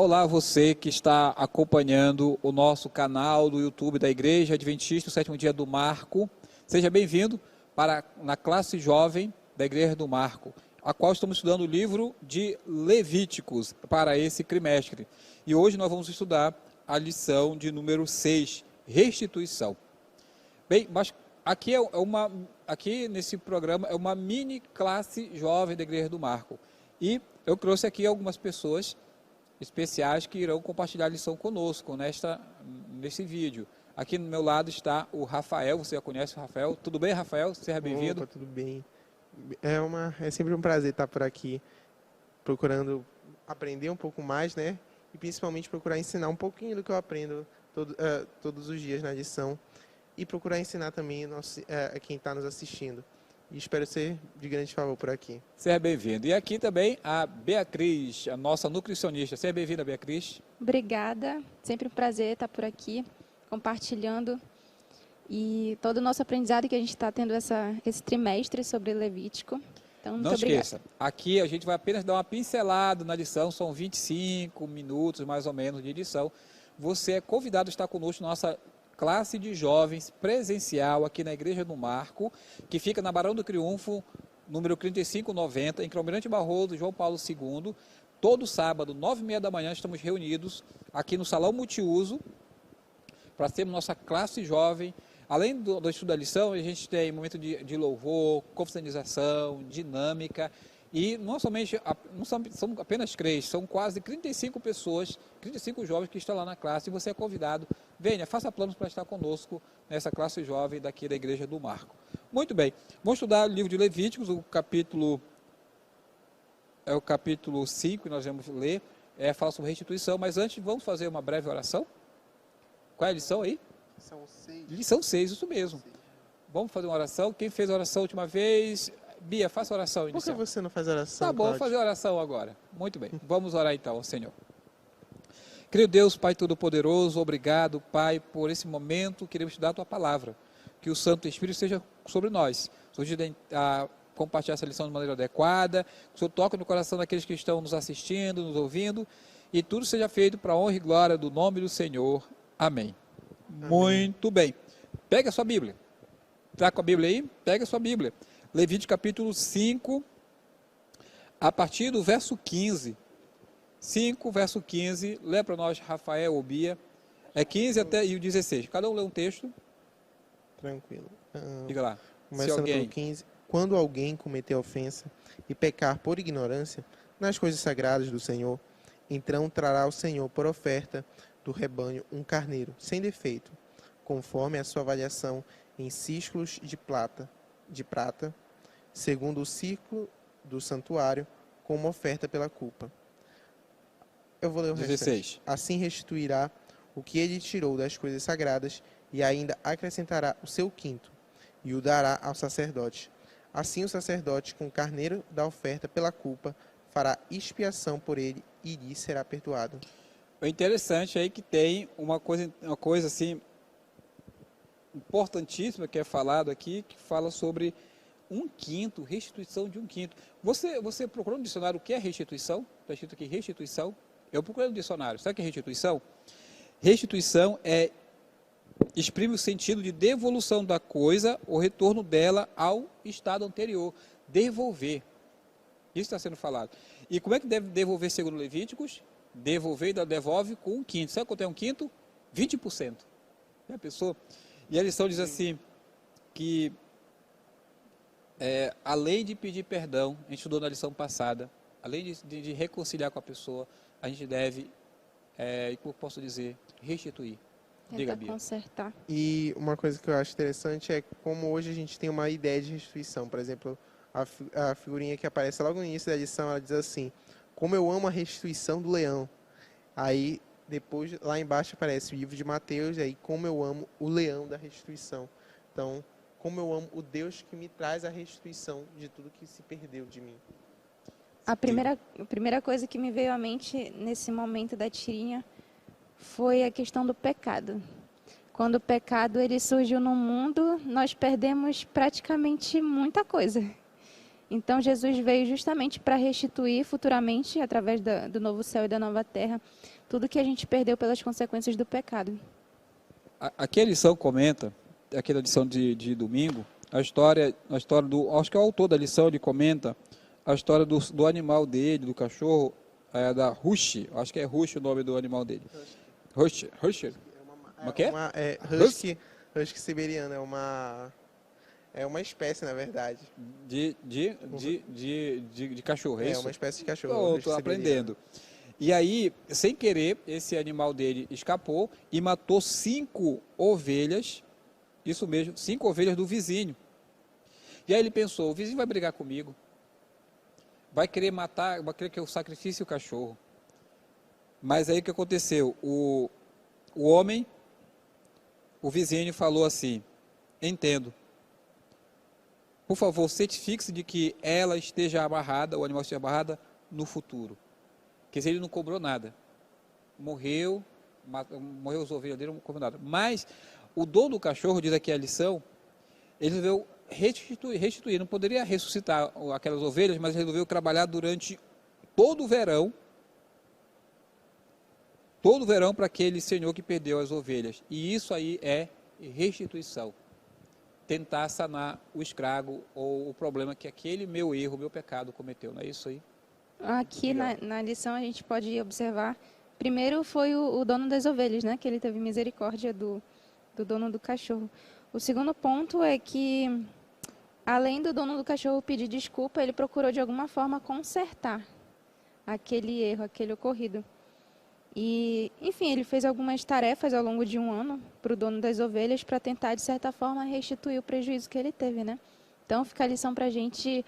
olá você que está acompanhando o nosso canal do YouTube da Igreja Adventista, o Sétimo Dia do Marco. Seja bem-vindo na classe jovem da Igreja do Marco, a qual estamos estudando o livro de Levíticos para esse trimestre. E hoje nós vamos estudar a lição de número 6, restituição. Bem, mas aqui nesse programa é uma mini classe jovem da Igreja do Marco. E eu trouxe aqui algumas pessoas especiais que irão compartilhar a lição conosco nesse vídeo. Aqui no meu lado está o Rafael, você já conhece o Rafael. Tudo bem, Rafael? Seja bem-vindo. Opa, tudo bem. É sempre um prazer estar por aqui, procurando aprender um pouco mais, né? E principalmente procurar ensinar um pouquinho do que eu aprendo todos os dias na lição. E procurar ensinar também a quem está nos assistindo. E espero ser de grande favor por aqui. Seja bem-vindo. E aqui também a Beatriz, a nossa nutricionista. Seja bem-vinda, Beatriz. Obrigada. Sempre um prazer estar por aqui, compartilhando. E todo o nosso aprendizado que a gente está tendo esse trimestre sobre Levítico. Então, muito obrigada. Não esqueça, aqui a gente vai apenas dar uma pincelada na lição, são 25 minutos mais ou menos de lição. Você é convidado a estar conosco na nossa classe de jovens presencial aqui na Igreja do Marco, que fica na Barão do Triunfo, número 3590, em Almirante Barroso, João Paulo II. Todo sábado, 9h30 da manhã, estamos reunidos aqui no Salão Multiuso, para termos nossa classe jovem. Além do estudo da lição, a gente tem momento de louvor, confraternização, dinâmica. E não são apenas 3, são quase 35 pessoas, 35 jovens que estão lá na classe, e você é convidado. Venha, faça planos para estar conosco nessa classe jovem daqui da Igreja do Marco. Muito bem, vamos estudar o livro de Levíticos, o capítulo 5 que nós vamos ler, fala sobre restituição, mas antes vamos fazer uma breve oração. Qual é a lição aí? Lição 6. Lição 6, isso mesmo. Vamos fazer uma oração. Quem fez a oração a última vez? Bia, faça a oração inicial. Por que você não faz oração? Tá bom, vou Cláudio? fazer a oração agora. Muito bem, vamos orar então ao Senhor. Querido Deus, Pai Todo-Poderoso, obrigado, Pai, por esse momento. Queremos te dar a Tua palavra. Que o Santo Espírito esteja sobre nós. Nos ajude a compartilhar essa lição de maneira adequada. Que o Senhor toque no coração daqueles que estão nos assistindo, nos ouvindo. E tudo seja feito para a honra e glória do nome do Senhor. Amém. Muito bem. Pega a sua Bíblia. Está com a Bíblia aí? Pega a sua Bíblia. Levítico capítulo 5, a partir do verso 15. 5, verso 15. Lê para nós, Rafael ou Bia. É 15 até e o 16. Cada um lê um texto. Tranquilo. Diga lá. Começando pelo 15. Quando alguém cometer ofensa e pecar por ignorância nas coisas sagradas do Senhor, então trará ao Senhor por oferta do rebanho um carneiro, sem defeito, conforme a sua avaliação em ciclos de prata, segundo o ciclo do santuário, como oferta pela culpa. Eu vou ler o 16. restante. Assim restituirá o que ele tirou das coisas sagradas e ainda acrescentará o seu quinto e o dará ao sacerdote. Assim o sacerdote, com o carneiro da oferta pela culpa, fará expiação por ele e lhe será perdoado. É interessante aí que tem uma coisa assim importantíssima que é falado aqui, que fala sobre um quinto, restituição de um quinto. Você procurou no dicionário o que é restituição? Está escrito aqui restituição. Eu procurei no dicionário. Sabe o que é restituição? Restituição exprime o sentido de devolução da coisa ou retorno dela ao estado anterior. Devolver. Isso está sendo falado. E como é que deve devolver segundo Levíticos? Devolver e devolve com um quinto. Sabe quanto é um quinto? 20%. Já pensou? E a lição diz assim, que além de pedir perdão, a gente estudou na lição passada, além de reconciliar com a pessoa, a gente deve, como eu posso dizer, restituir. Diga, Bia. Consertar. E uma coisa que eu acho interessante é como hoje a gente tem uma ideia de restituição. Por exemplo, a figurinha que aparece logo no início da lição, ela diz assim: como eu amo a restituição do leão. Aí, depois, lá embaixo aparece o livro de Mateus, e aí, como eu amo o leão da restituição. Então, como eu amo o Deus que me traz a restituição de tudo que se perdeu de mim. A primeira coisa que me veio à mente nesse momento da tirinha foi a questão do pecado. Quando o pecado ele surgiu no mundo, nós perdemos praticamente muita coisa. Então, Jesus veio justamente para restituir futuramente, através do novo céu e da nova terra, tudo que a gente perdeu pelas consequências do pecado. Aqui a lição comenta, aqui na lição de domingo, a história do, acho que é o autor da lição, ele comenta a história do animal dele, do cachorro, da Rush, acho que é Rush o nome do animal dele. Rush? O quê? Husky siberiano, é uma espécie, na verdade. De cachorro, é isso? É uma espécie de cachorro. Estou aprendendo. E aí, sem querer, esse animal dele escapou e matou 5 ovelhas, isso mesmo, 5 ovelhas do vizinho. E aí ele pensou, o vizinho vai brigar comigo, vai querer matar, vai querer que eu sacrifique o cachorro. Mas aí o que aconteceu? O homem, o vizinho falou assim, entendo. Por favor, certifique-se de que ela esteja amarrada, o animal esteja amarrada no futuro. Quer dizer, ele não cobrou nada. Morreu os ovelhas dele, não cobrou nada. Mas o dono do cachorro, diz aqui a lição, ele resolveu restituir. Não poderia ressuscitar aquelas ovelhas, mas resolveu trabalhar durante todo o verão para aquele senhor que perdeu as ovelhas. E isso aí é restituição. Tentar sanar o estrago ou o problema que aquele meu erro, meu pecado cometeu. Não é isso aí? Aqui na lição a gente pode observar, primeiro foi o dono das ovelhas, né, que ele teve misericórdia do dono do cachorro. O segundo ponto é que, além do dono do cachorro pedir desculpa, ele procurou de alguma forma consertar aquele erro, aquele ocorrido. E, enfim, ele fez algumas tarefas ao longo de um ano para o dono das ovelhas para tentar, de certa forma, restituir o prejuízo que ele teve, né? Então, fica a lição para a gente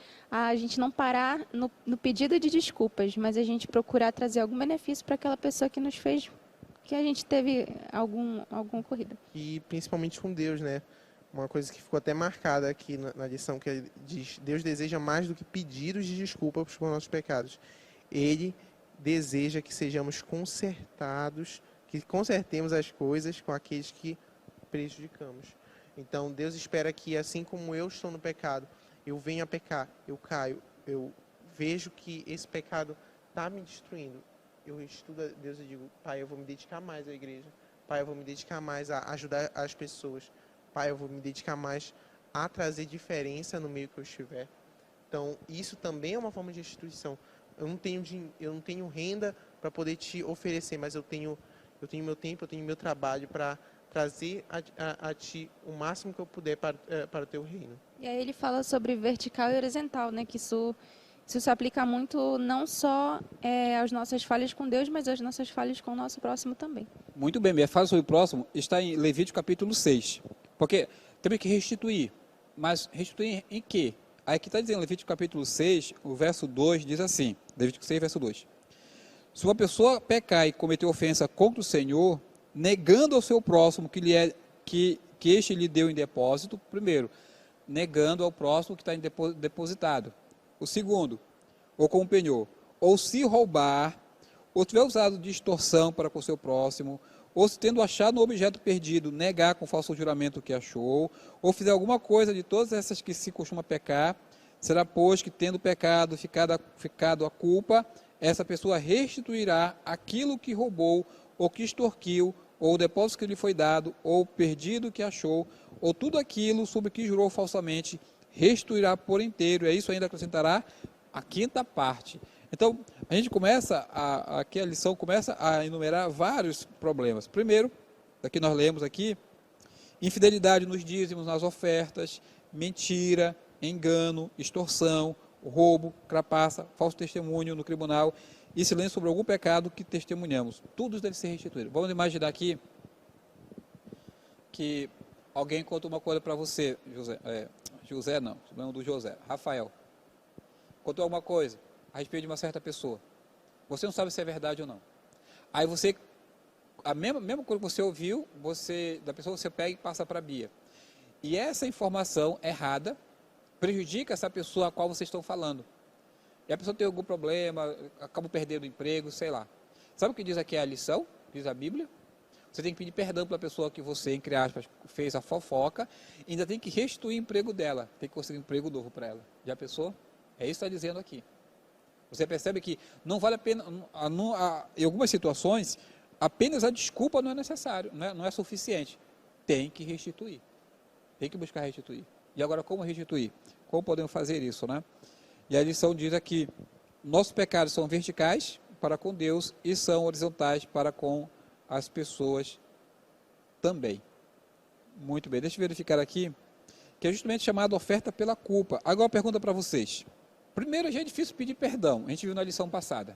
não parar no pedido de desculpas, mas a gente procurar trazer algum benefício para aquela pessoa que nos fez, que a gente teve algum ocorrido. E principalmente com Deus, né? Uma coisa que ficou até marcada aqui na lição, que ele diz, Deus deseja mais do que pedidos de desculpa por nossos pecados. Ele deseja que sejamos consertados, que consertemos as coisas com aqueles que prejudicamos. Então, Deus espera que, assim como eu estou no pecado, eu venho a pecar, eu caio, eu vejo que esse pecado está me destruindo. Eu estudo a Deus e digo, Pai, eu vou me dedicar mais à igreja. Pai, eu vou me dedicar mais a ajudar as pessoas. Pai, eu vou me dedicar mais a trazer diferença no meio que eu estiver. Então, isso também é uma forma de restituição. Eu não tenho renda para poder te oferecer, mas eu tenho meu tempo, eu tenho meu trabalho para trazer a ti o máximo que eu puder para o teu reino. E aí ele fala sobre vertical e horizontal, né? Que isso se aplica muito não só às nossas falhas com Deus, mas às nossas falhas com o nosso próximo também. Muito bem, minha fala sobre o próximo está em Levítico capítulo 6. Porque temos que restituir. Mas restituir em quê? Aí que está dizendo, Levítico capítulo 6, o verso 2 diz assim, Levítico 6, verso 2. Se uma pessoa pecar e cometer ofensa contra o Senhor, negando ao seu próximo que este lhe deu em depósito, primeiro, negando ao próximo que está depositado. O segundo, ou com o penhor, ou se roubar, ou tiver usado de extorsão para com o seu próximo, ou se tendo achado um objeto perdido, negar com falso juramento o que achou, ou fizer alguma coisa de todas essas que se costuma pecar, será, pois, que tendo pecado, ficado a culpa, essa pessoa restituirá aquilo que roubou, ou que extorquiu, ou o depósito que lhe foi dado, ou o perdido que achou, ou tudo aquilo sobre que jurou falsamente, restituirá por inteiro, e a isso ainda acrescentará a quinta parte. Então, a gente começa, aqui a lição começa a enumerar vários problemas. Primeiro, daqui nós lemos aqui, infidelidade nos dízimos, nas ofertas, mentira, engano, extorsão, roubo, trapaça, falso testemunho no tribunal e silêncio sobre algum pecado que testemunhamos. Tudo isso deve ser restituído. Vamos imaginar aqui que alguém conta uma coisa para você, Rafael, contou alguma coisa a respeito de uma certa pessoa. Você não sabe se é verdade ou não. Aí você, a mesma coisa que você ouviu, da pessoa você pega e passa para a Bia. E essa informação errada prejudica essa pessoa a qual vocês estão falando. E a pessoa tem algum problema, acaba perdendo o emprego, sei lá. Sabe o que diz aqui a lição? Diz a Bíblia. Você tem que pedir perdão para a pessoa que você, entre aspas, fez a fofoca, e ainda tem que restituir o emprego dela. Tem que conseguir um emprego novo para ela. Já pensou? É isso que está dizendo aqui. Você percebe que não vale a pena, em algumas situações, apenas a desculpa não é necessário, não é suficiente. Tem que restituir. Tem que buscar restituir. E agora, como restituir? Como podemos fazer isso, né? E a lição diz aqui, nossos pecados são verticais para com Deus e são horizontais para com as pessoas também. Muito bem, deixa eu verificar aqui, que é justamente chamada oferta pela culpa. Agora uma pergunta para vocês. Primeiro, já é difícil pedir perdão, a gente viu na lição passada.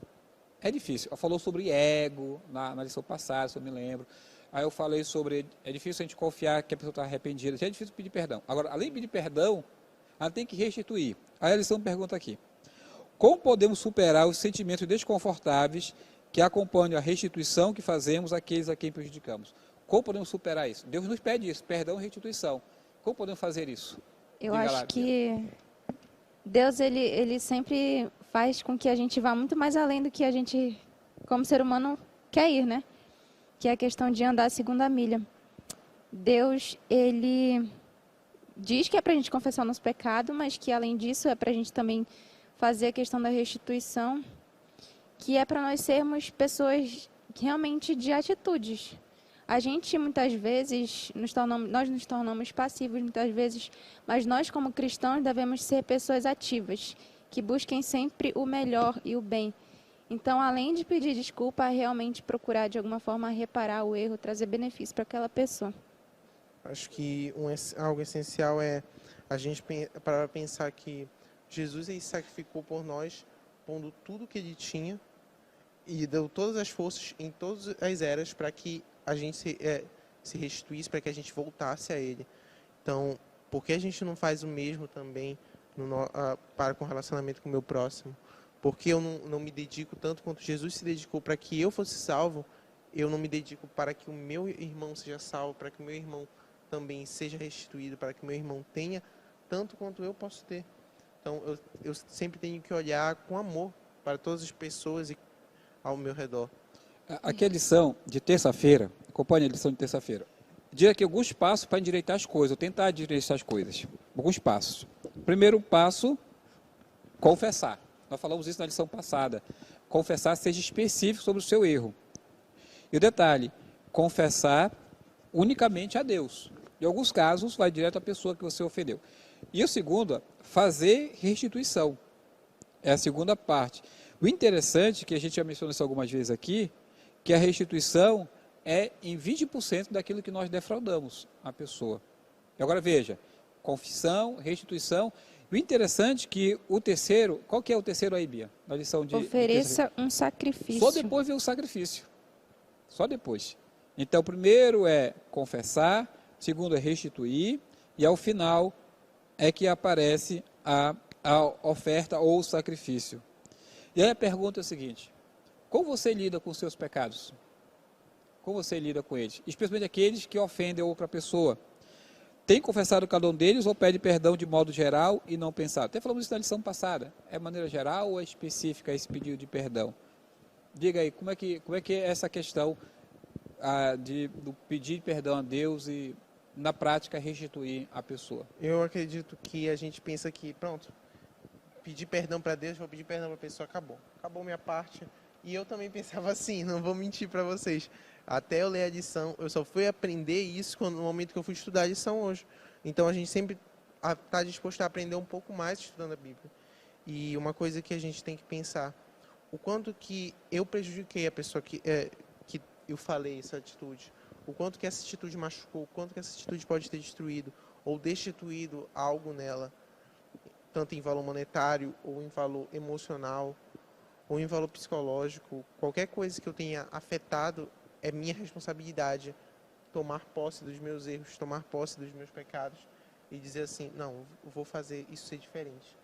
É difícil, eu falou sobre ego na lição passada, se eu me lembro. Aí eu falei sobre, é difícil a gente confiar que a pessoa está arrependida, já é difícil pedir perdão. Agora, além de pedir perdão, ela tem que restituir. Aí a lição pergunta aqui, como podemos superar os sentimentos desconfortáveis que acompanham a restituição que fazemos àqueles a quem prejudicamos? Como podemos superar isso? Deus nos pede isso, perdão e restituição. Como podemos fazer isso? Eu acho que Deus, ele sempre faz com que a gente vá muito mais além do que a gente, como ser humano, quer ir, né? Que é a questão de andar a segunda milha. Deus, ele diz que é para a gente confessar o nosso pecado, mas que, além disso, é para a gente também fazer a questão da restituição, que é para nós sermos pessoas realmente de atitudes. A gente, muitas vezes, nós nos tornamos passivos, muitas vezes, mas nós, como cristãos, devemos ser pessoas ativas, que busquem sempre o melhor e o bem. Então, além de pedir desculpa, realmente procurar, de alguma forma, reparar o erro, trazer benefício para aquela pessoa. Acho que algo essencial é a gente para pensar que Jesus ele sacrificou por nós, pondo tudo que ele tinha e deu todas as forças em todas as eras para que a gente se restituísse, para que a gente voltasse a ele. Então, por que a gente não faz o mesmo também para com o relacionamento com o meu próximo? Porque eu não me dedico tanto quanto Jesus se dedicou para que eu fosse salvo, eu não me dedico para que o meu irmão seja salvo, para que o meu irmão também seja restituído, para que o meu irmão tenha tanto quanto eu posso ter. Então, eu sempre tenho que olhar com amor para todas as pessoas ao meu redor. Aqui a lição de terça-feira, acompanhe a lição de terça-feira. Diz aqui alguns passos para endireitar as coisas, ou tentar endireitar as coisas. Alguns passos. Primeiro passo, confessar. Nós falamos isso na lição passada. Confessar, seja específico sobre o seu erro. E o detalhe, confessar unicamente a Deus. Em alguns casos, vai direto à pessoa que você ofendeu. E o segundo, fazer restituição. É a segunda parte. O interessante, que a gente já mencionou isso algumas vezes aqui, que a restituição é em 20% daquilo que nós defraudamos a pessoa. E agora veja, confissão, restituição. O interessante é que o terceiro, qual que é o terceiro aí, Bia? Na lição de ofereça um sacrifício. Só depois vem o sacrifício. Só depois. Então, o primeiro é confessar, o segundo é restituir, e ao final é que aparece a oferta ou o sacrifício. E aí a pergunta é a seguinte, como você lida com os seus pecados? Como você lida com eles? Especialmente aqueles que ofendem outra pessoa. Tem confessado cada um deles ou pede perdão de modo geral e não pensado? Até falamos isso na lição passada. É maneira geral ou é específica esse pedido de perdão? Diga aí, como é que é essa questão do pedir perdão a Deus e, na prática, restituir a pessoa? Eu acredito que a gente pensa que, pronto, pedir perdão para Deus, vou pedir perdão para a pessoa, acabou minha parte. E eu também pensava assim, não vou mentir para vocês. Até eu ler a lição, eu só fui aprender isso no momento que eu fui estudar a lição hoje. Então a gente sempre está disposto a aprender um pouco mais estudando a Bíblia. E uma coisa que a gente tem que pensar, o quanto que eu prejudiquei a pessoa que eu falei essa atitude, o quanto que essa atitude machucou, o quanto que essa atitude pode ter destruído ou destituído algo nela, tanto em valor monetário ou em valor emocional, ou em valor psicológico, qualquer coisa que eu tenha afetado, é minha responsabilidade tomar posse dos meus erros, tomar posse dos meus pecados e dizer assim, não, eu vou fazer isso ser diferente.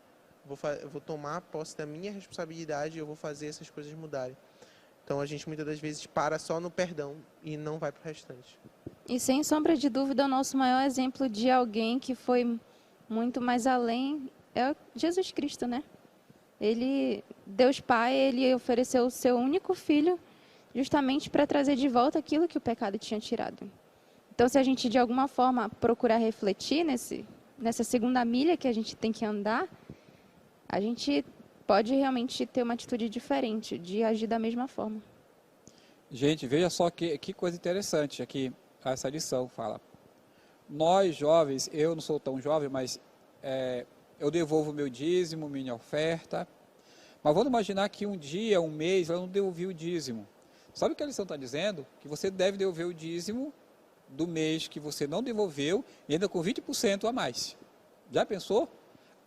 Eu vou tomar posse da minha responsabilidade e eu vou fazer essas coisas mudarem. Então a gente muitas das vezes para só no perdão e não vai para o restante. E sem sombra de dúvida, o nosso maior exemplo de alguém que foi muito mais além é Jesus Cristo, né? Deus Pai, ele ofereceu o seu único filho justamente para trazer de volta aquilo que o pecado tinha tirado. Então, se a gente de alguma forma procurar refletir nessa segunda milha que a gente tem que andar, a gente pode realmente ter uma atitude diferente, de agir da mesma forma. Gente, veja só que coisa interessante aqui, essa lição fala. Nós jovens, eu não sou tão jovem, mas eu devolvo meu dízimo, minha oferta. Mas vamos imaginar que um dia, um mês, eu não devolvi o dízimo. Sabe o que a lição está dizendo? Que você deve devolver o dízimo do mês que você não devolveu e ainda com 20% a mais. Já pensou?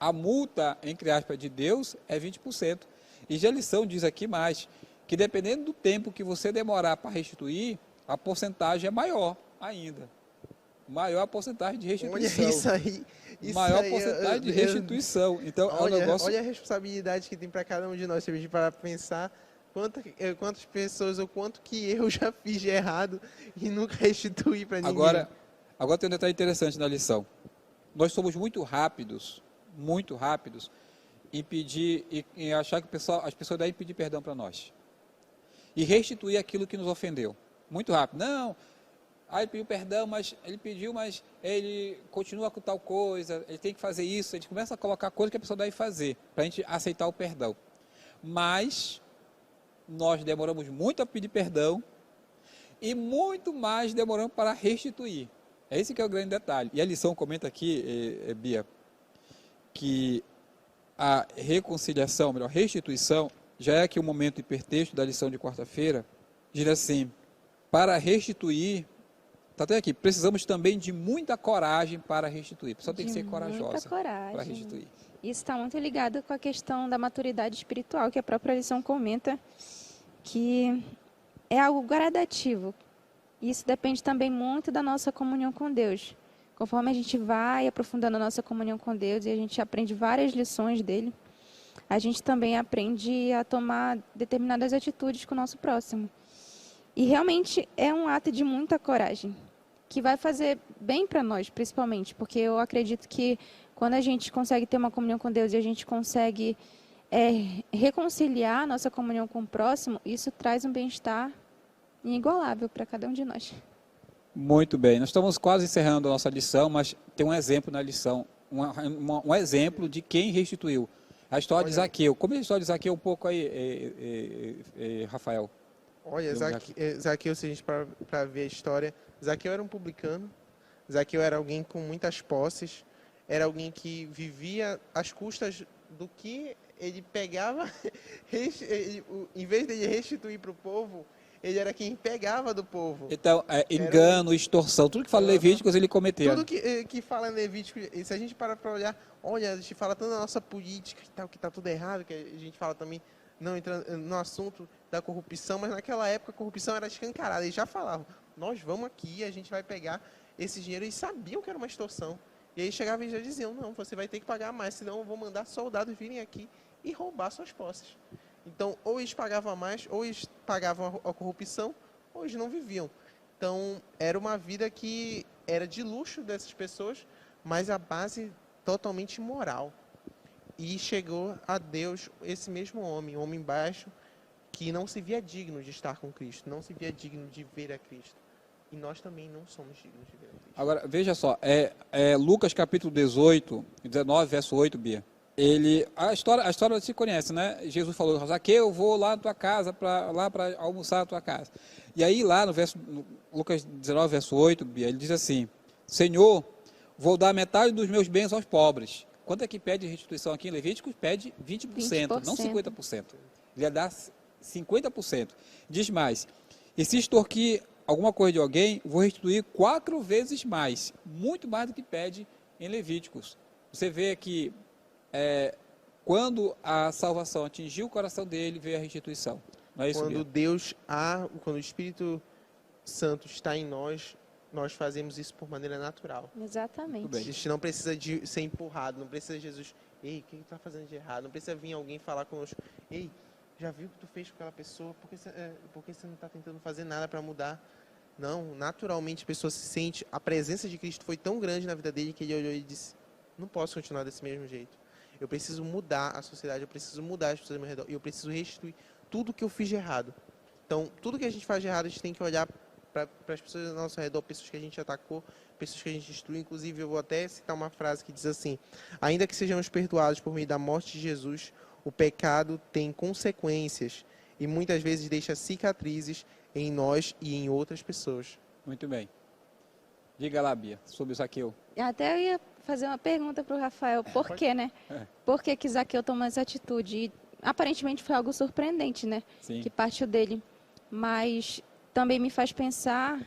A multa, entre aspas, de Deus é 20%. E já a lição diz aqui mais, que dependendo do tempo que você demorar para restituir, a porcentagem é maior ainda. Maior a porcentagem de restituição. Olha isso aí. Maior porcentagem de restituição. Então, olha, é um negócio... olha a responsabilidade que tem para cada um de nós. Se a gente parar para pensar quantas pessoas ou quanto que eu já fiz de errado e nunca restituí para ninguém. Agora tem um detalhe interessante na lição. Nós somos muito rápidos em pedir, em achar que as pessoas devem pedir perdão para nós. E restituir aquilo que nos ofendeu. Muito rápido. Não, ele pediu perdão, mas ele continua com tal coisa, ele tem que fazer isso. A gente começa a colocar coisas que a pessoa deve fazer, para a gente aceitar o perdão. Mas nós demoramos muito a pedir perdão e muito mais demoramos para restituir. Esse que é o grande detalhe. E a lição comenta aqui, Bia, que a reconciliação, melhor, restituição, já é aqui o momento hipertexto da lição de quarta-feira, diz assim, para restituir, está até aqui, precisamos também de muita coragem para restituir. A pessoa tem que ser corajosa para restituir. Isso está muito ligado com a questão da maturidade espiritual, que a própria lição comenta, que é algo gradativo. Isso depende também muito da nossa comunhão com Deus. Conforme a gente vai aprofundando a nossa comunhão com Deus e a gente aprende várias lições dele, a gente também aprende a tomar determinadas atitudes com o nosso próximo. E realmente é um ato de muita coragem, que vai fazer bem para nós, principalmente, porque eu acredito que quando a gente consegue ter uma comunhão com Deus e a gente consegue reconciliar a nossa comunhão com o próximo, isso traz um bem-estar inigualável para cada um de nós. Muito bem, nós estamos quase encerrando a nossa lição, mas tem um exemplo na lição, um exemplo de quem restituiu. A história de Zaqueu. Como é a história de Zaqueu um pouco aí, Rafael? Olha, Zaqueu, se a gente para ver a história, Zaqueu era um publicano, Zaqueu era alguém com muitas posses, era alguém que vivia às custas do que ele pegava, em vez de ele restituir para o povo, ele era quem pegava do povo. Então, engano, extorsão, tudo que fala Levíticos ele cometeu. Tudo que fala em Levíticos, se a gente parar para olhar, olha, a gente fala tanto da nossa política e tal, que está tudo errado, que a gente fala também, não entrando no assunto da corrupção, mas naquela época a corrupção era escancarada, eles já falavam, nós vamos aqui, a gente vai pegar esse dinheiro, eles sabiam que era uma extorsão. E aí chegavam e já diziam, não, você vai ter que pagar mais, senão eu vou mandar soldados virem aqui e roubar suas posses. Então, ou eles pagavam mais, ou eles pagavam a corrupção, ou eles não viviam. Então, era uma vida que era de luxo dessas pessoas, mas a base totalmente moral. E chegou a Deus esse mesmo homem, um homem baixo, que não se via digno de estar com Cristo, não se via digno de ver a Cristo. E nós também não somos dignos de ver a Cristo. Agora, veja só, Lucas capítulo 18, 19, verso 8, Bia. A história se conhece, né? Jesus falou, Zaqueu, eu vou lá na tua casa, para almoçar na tua casa. E aí lá no Lucas 19, verso 8, Bia, ele diz assim, Senhor, vou dar metade dos meus bens aos pobres. Quanto é que pede restituição aqui em Levíticos? Pede 20%, não 50%. Ele ia dar 50%. Diz mais, e se extorquir alguma coisa de alguém, vou restituir 4 vezes mais, muito mais do que pede em Levíticos. Você vê que quando a salvação atingiu o coração dele, veio a restituição. Não é isso, quando Bia? Quando o Espírito Santo está em nós, nós fazemos isso por maneira natural. Exatamente. A gente não precisa de ser empurrado, não precisa de Jesus, ei, o que tu está fazendo de errado? Não precisa vir alguém falar conosco, ei, já viu o que tu fez com aquela pessoa? Por que você não está tentando fazer nada para mudar? Não, naturalmente a pessoa se sente, a presença de Cristo foi tão grande na vida dele que ele olhou e disse, não posso continuar desse mesmo jeito. Eu preciso mudar a sociedade, eu preciso mudar as pessoas ao meu redor, e eu preciso restituir tudo que eu fiz de errado. Então, tudo que a gente faz de errado, a gente tem que olhar para as pessoas ao nosso redor, pessoas que a gente atacou, pessoas que a gente destruiu. Inclusive, eu vou até citar uma frase que diz assim: ainda que sejamos perdoados por meio da morte de Jesus, o pecado tem consequências e muitas vezes deixa cicatrizes em nós e em outras pessoas. Muito bem. Diga lá, Bia, sobre o Zaqueu. Até eu ia fazer uma pergunta para o Rafael, por quê, né? Por que Zaqueu tomou essa atitude? E, aparentemente foi algo surpreendente, né? Sim. Que partiu dele. Mas também me faz pensar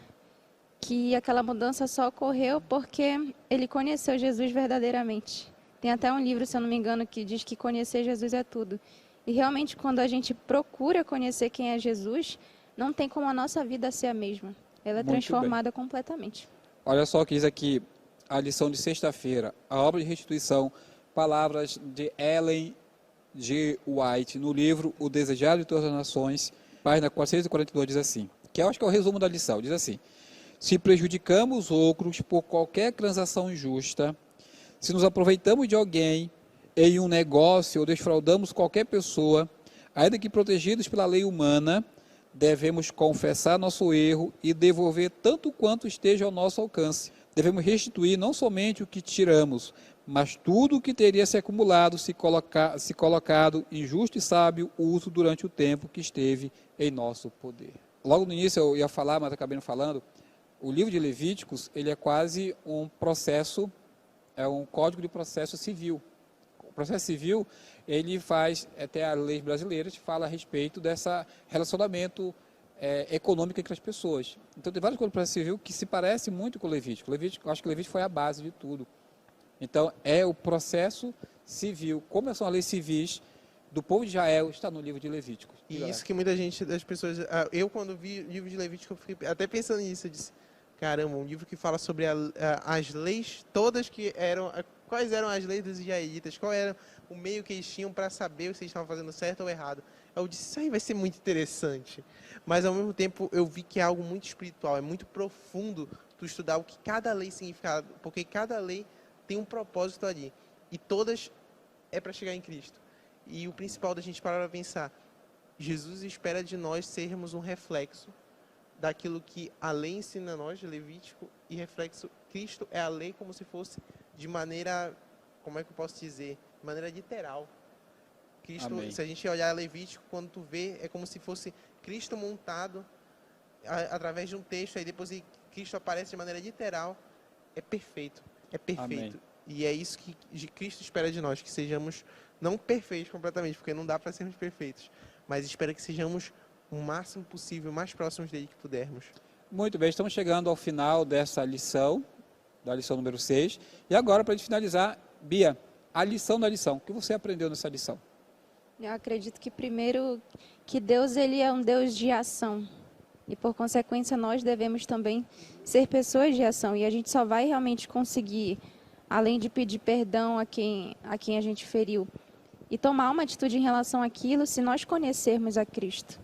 que aquela mudança só ocorreu porque ele conheceu Jesus verdadeiramente. Tem até um livro, se eu não me engano, que diz que conhecer Jesus é tudo. E realmente, quando a gente procura conhecer quem é Jesus, não tem como a nossa vida ser a mesma. Ela é Muito transformada completamente. Olha só o que diz aqui a lição de sexta-feira, a obra de restituição, palavras de Ellen G. White, no livro O Desejado de Todas as Nações, página 442, diz assim, que eu acho que é o resumo da lição, diz assim: se prejudicamos outros por qualquer transação injusta, se nos aproveitamos de alguém em um negócio ou defraudamos qualquer pessoa, ainda que protegidos pela lei humana, devemos confessar nosso erro e devolver tanto quanto esteja ao nosso alcance. Devemos restituir não somente o que tiramos, mas tudo o que teria se acumulado, se colocado em justo e sábio uso durante o tempo que esteve em nosso poder. Logo no início eu ia falar, mas acabei não falando, o livro de Levíticos, ele é quase um processo, é um código de processo civil. O processo civil, ele faz, até as leis brasileiras, fala a respeito desse relacionamento econômico entre as pessoas. Então, tem vários códigos de processo civil que se parecem muito com o Levítico. Eu acho que o Levítico foi a base de tudo. Então, é o processo civil. Como são as leis civis do povo de Israel, está no livro de Levítico. E isso que muita gente, das pessoas... Eu, quando vi o livro de Levítico, eu fiquei até pensando nisso. Eu disse, caramba, um livro que fala sobre as leis todas que eram... Quais eram as leis dos israelitas? Qual era o meio que eles tinham para saber se eles estavam fazendo certo ou errado? Eu disse, isso aí vai ser muito interessante. Mas, ao mesmo tempo, eu vi que é algo muito espiritual, é muito profundo tu estudar o que cada lei significa, porque cada lei tem um propósito ali. E todas é para chegar em Cristo. E o principal da gente parar para pensar, Jesus espera de nós sermos um reflexo daquilo que a lei ensina a nós, Levítico, e reflexo, Cristo é a lei como se fosse de maneira, como é que eu posso dizer, de maneira literal. Cristo, Amém. Se a gente olhar Levítico, quando tu vê, é como se fosse Cristo montado através de um texto, aí depois Cristo aparece de maneira literal. É perfeito, é perfeito. Amém. E é isso que Cristo espera de nós, que sejamos, não perfeitos completamente, porque não dá para sermos perfeitos, mas espera que sejamos o máximo possível, mais próximos dele que pudermos. Muito bem, estamos chegando ao final dessa lição, da lição número 6. E agora, para a gente finalizar, Bia, a lição da lição. O que você aprendeu nessa lição? Eu acredito que, primeiro, que Deus ele é um Deus de ação. E, por consequência, nós devemos também ser pessoas de ação. E a gente só vai realmente conseguir, além de pedir perdão a quem a gente feriu, e tomar uma atitude em relação àquilo, se nós conhecermos a Cristo.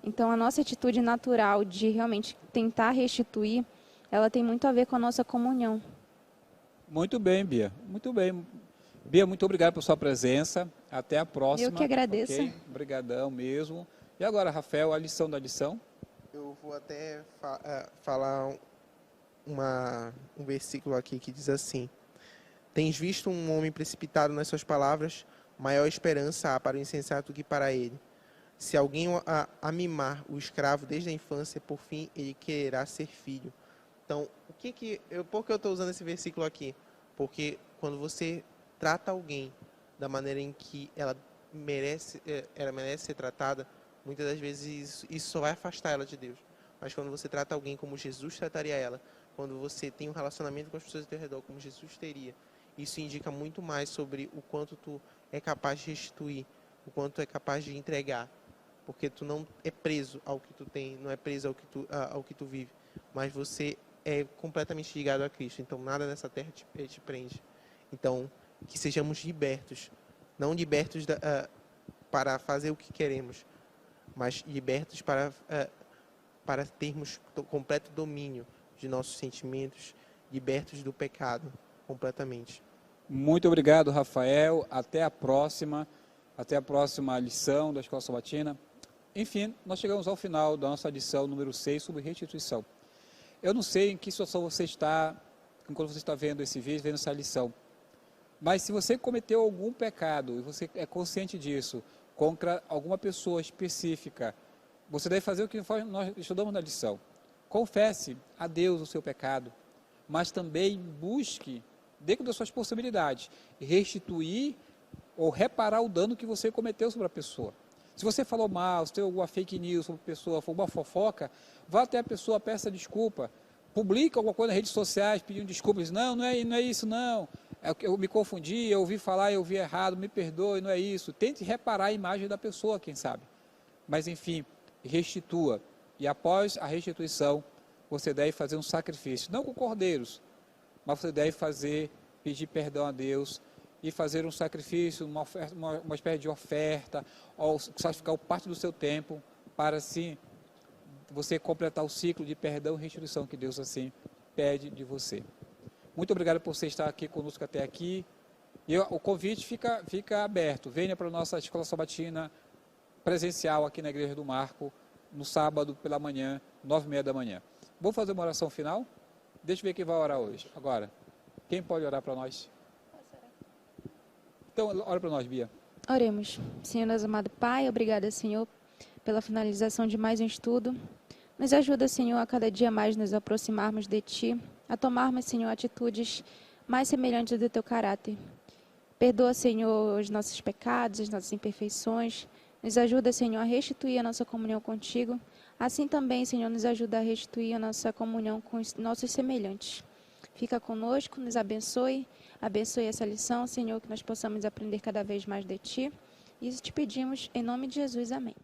Então, a nossa atitude natural de realmente tentar restituir, ela tem muito a ver com a nossa comunhão. Muito bem, Bia. Muito bem. Bia, muito obrigado pela sua presença. Até a próxima. Eu que agradeço. Okay? Obrigadão mesmo. E agora, Rafael, a lição da lição? Eu vou até falar um versículo aqui que diz assim: tens visto um homem precipitado nas suas palavras, maior esperança há para o insensato que para ele. Se alguém mimar o escravo desde a infância, por fim ele quererá ser filho. Então, por que eu estou usando esse versículo aqui? Porque quando você trata alguém da maneira em que ela merece ser tratada, muitas das vezes isso só vai afastar ela de Deus. Mas quando você trata alguém como Jesus trataria ela, quando você tem um relacionamento com as pessoas ao teu redor como Jesus teria, isso indica muito mais sobre o quanto tu é capaz de restituir, o quanto tu é capaz de entregar. Porque tu não é preso ao que tu tem, não é preso ao que tu vive, mas você é completamente ligado a Cristo. Então nada nessa terra te prende. Então que sejamos libertos, não libertos para fazer o que queremos, mas libertos para termos completo domínio de nossos sentimentos, libertos do pecado completamente. Muito obrigado, Rafael. Até a próxima lição da Escola Sabatina. Enfim, nós chegamos ao final da nossa lição número 6 sobre restituição. Eu não sei em que situação você está, enquanto você está vendo esse vídeo, vendo essa lição. Mas se você cometeu algum pecado, e você é consciente disso, contra alguma pessoa específica, você deve fazer o que nós estudamos na lição. Confesse a Deus o seu pecado, mas também busque, dentro das suas possibilidades, restituir ou reparar o dano que você cometeu sobre a pessoa. Se você falou mal, se tem alguma fake news sobre a pessoa, for uma fofoca, vá até a pessoa, peça desculpa, publica alguma coisa nas redes sociais pedindo desculpas, não é isso não, eu me confundi, eu ouvi falar, eu ouvi errado, me perdoe, não é isso. Tente reparar a imagem da pessoa, quem sabe. Mas enfim, restitua. E após a restituição, você deve fazer um sacrifício, não com cordeiros, mas você deve pedir perdão a Deus e fazer um sacrifício, uma espécie de oferta, ou sacrificar parte do seu tempo para assim você completar o ciclo de perdão e restituição que Deus assim pede de você. Muito obrigado por você estar aqui conosco até aqui. E o convite fica aberto. Venha para a nossa escola sabatina presencial aqui na Igreja do Marco, no sábado pela manhã, 9h30 da manhã. Vamos fazer uma oração final? Deixa eu ver quem vai orar hoje. Agora, quem pode orar para nós? Então, ora para nós, Bia. Oremos. Senhor, nosso amado Pai, obrigada, Senhor, pela finalização de mais um estudo. Nos ajuda, Senhor, a cada dia mais nos aproximarmos de Ti, a tomarmos, Senhor, atitudes mais semelhantes do Teu caráter. Perdoa, Senhor, os nossos pecados, as nossas imperfeições. Nos ajuda, Senhor, a restituir a nossa comunhão contigo. Assim também, Senhor, nos ajuda a restituir a nossa comunhão com os nossos semelhantes. Fica conosco, nos abençoe. Abençoe essa lição, Senhor, que nós possamos aprender cada vez mais de Ti. Isso te pedimos em nome de Jesus. Amém.